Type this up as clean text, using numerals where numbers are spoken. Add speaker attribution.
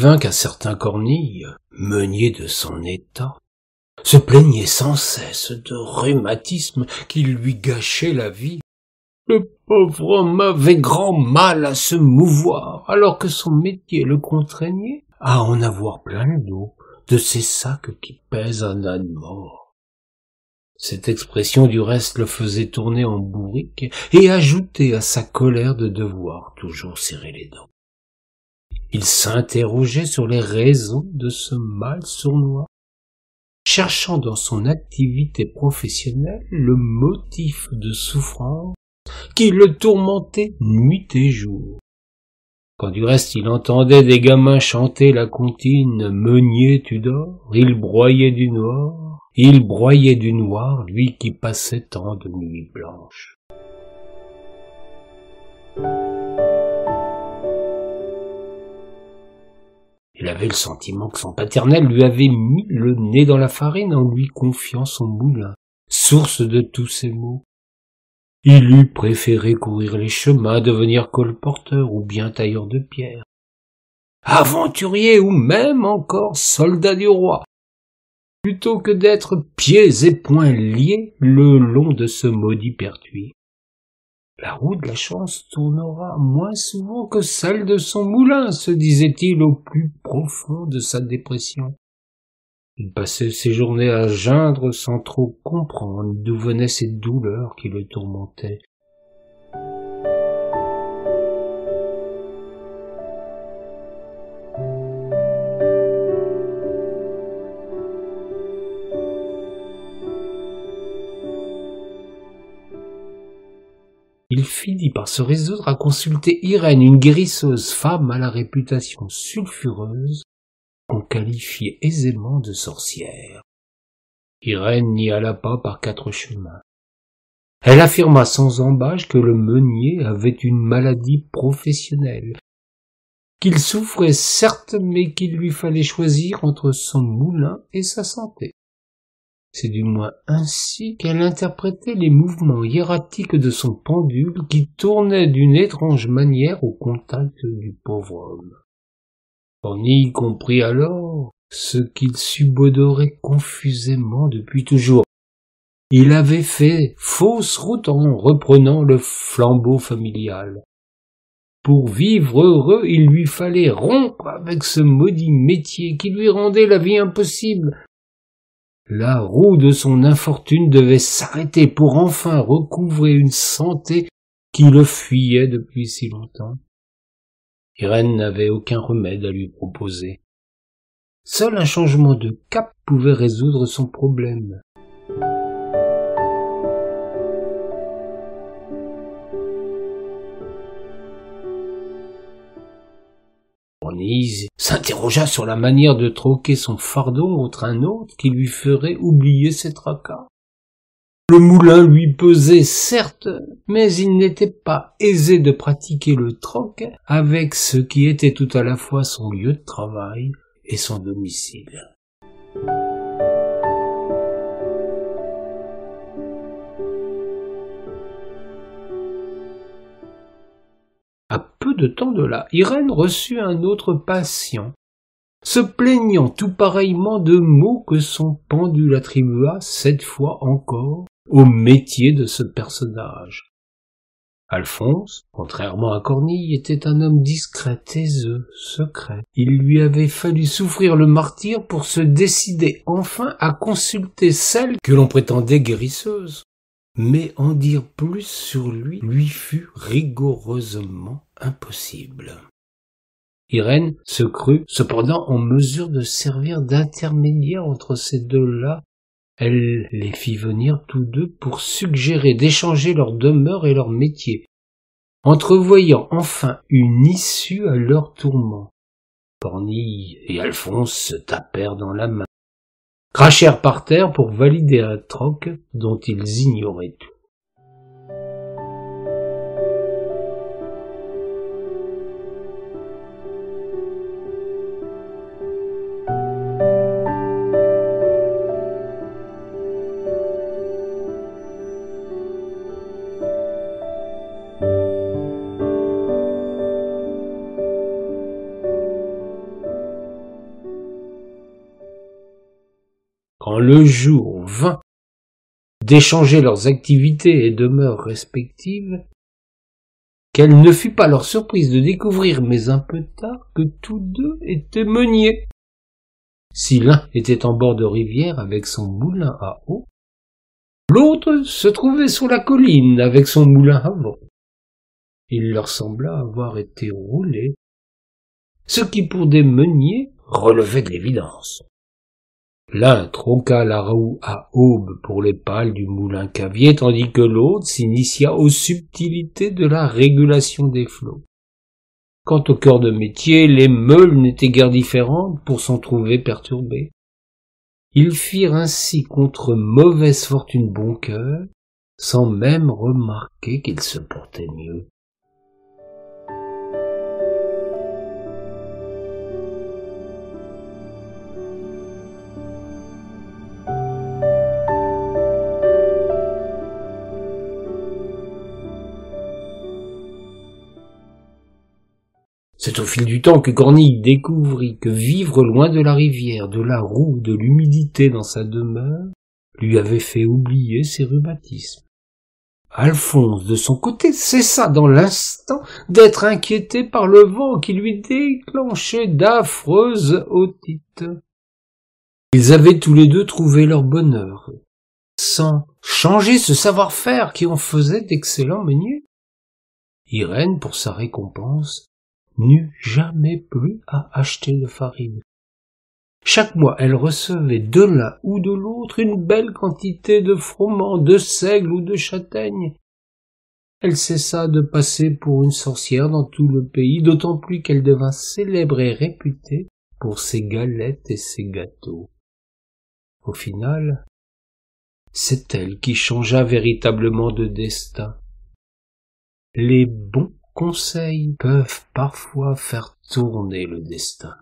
Speaker 1: advint qu'un certain Cornille, meunier de son état, se plaignait sans cesse de rhumatisme qui lui gâchait la vie. Le pauvre homme avait grand mal à se mouvoir, alors que son métier le contraignait à en avoir plein le dos de ces sacs qui pèsent un âne mort. Cette expression du reste le faisait tourner en bourrique et ajouter à sa colère de devoir toujours serrer les dents. Il s'interrogeait sur les raisons de ce mal sournois, cherchant dans son activité professionnelle le motif de souffrance qui le tourmentait nuit et jour. Quand du reste il entendait des gamins chanter la comptine « Meunier, tu dors », il broyait du noir, lui qui passait tant de nuits blanches. Il avait le sentiment que son paternel lui avait mis le nez dans la farine en lui confiant son moulin, source de tous ses maux. Il eût préféré courir les chemins, devenir colporteur ou bien tailleur de pierre, aventurier ou même encore soldat du roi, plutôt que d'être pieds et poings liés le long de ce maudit pertuis. La roue de la chance tournera moins souvent que celle de son moulin, se disait-il au plus profond de sa dépression. Il passait ses journées à geindre sans trop comprendre d'où venaient ces douleurs qui le tourmentaient. Il finit par se résoudre à consulter Irène, une guérisseuse femme à la réputation sulfureuse, qu'on qualifiait aisément de sorcière. Irène n'y alla pas par 4 chemins. Elle affirma sans embâche que le meunier avait une maladie professionnelle, qu'il souffrait certes, mais qu'il lui fallait choisir entre son moulin et sa santé. C'est du moins ainsi qu'elle interprétait les mouvements hiératiques de son pendule qui tournait d'une étrange manière au contact du pauvre homme. Cornille comprit alors ce qu'il subodorait confusément depuis toujours. Il avait fait fausse route en reprenant le flambeau familial. Pour vivre heureux, il lui fallait rompre avec ce maudit métier qui lui rendait la vie impossible. La roue de son infortune devait s'arrêter pour enfin recouvrer une santé qui le fuyait depuis si longtemps. Irène n'avait aucun remède à lui proposer. Seul un changement de cap pouvait résoudre son problème. Cornille s'interrogea sur la manière de troquer son fardeau contre un autre qui lui ferait oublier ses tracas. Le moulin lui pesait certes, mais il n'était pas aisé de pratiquer le troc avec ce qui était tout à la fois son lieu de travail et son domicile. À peu de temps de là, Irène reçut un autre patient, se plaignant tout pareillement de maux que son pendule attribua, cette fois encore, au métier de ce personnage. Alphonse, contrairement à Cornille, était un homme discret, taiseux, secret. Il lui avait fallu souffrir le martyre pour se décider enfin à consulter celle que l'on prétendait guérisseuse. Mais en dire plus sur lui fut rigoureusement impossible. Irène se crut cependant en mesure de servir d'intermédiaire entre ces deux-là. Elle les fit venir tous deux pour suggérer d'échanger leur demeure et leur métier, entrevoyant enfin une issue à leurs tourments. Cornille et Alphonse se tapèrent dans la main, crachèrent par terre pour valider un troc dont ils ignoraient tout. le jour vint d'échanger leurs activités et demeures respectives, quelle ne fut pas leur surprise de découvrir, mais un peu tard, que tous deux étaient meuniers. Si l'un était en bord de rivière avec son moulin à eau, l'autre se trouvait sur la colline avec son moulin à vent. Il leur sembla avoir été roulé, ce qui pour des meuniers relevait de l'évidence. L'un troqua la roue à aube pour les pales du moulin cavier, tandis que l'autre s'initia aux subtilités de la régulation des flots. Quant au cœur de métier, les meules n'étaient guère différentes pour s'en trouver perturbés. Ils firent ainsi contre mauvaise fortune bon cœur, sans même remarquer qu'ils se portaient mieux. C'est au fil du temps que Cornille découvrit que vivre loin de la rivière, de la roue, de l'humidité dans sa demeure, lui avait fait oublier ses rhumatismes. Alphonse, de son côté, cessa dans l'instant d'être inquiété par le vent qui lui déclenchait d'affreuses otites. Ils avaient tous les deux trouvé leur bonheur, sans changer ce savoir-faire qui en faisait d'excellents meuniers. Irène, pour sa récompense, n'eut jamais plus à acheter de farine. Chaque mois, elle recevait de l'un ou de l'autre une belle quantité de froment, de seigle ou de châtaigne. Elle cessa de passer pour une sorcière dans tout le pays, d'autant plus qu'elle devint célèbre et réputée pour ses galettes et ses gâteaux. Au final, c'est elle qui changea véritablement de destin. Les bons conseils peuvent parfois faire tourner le destin.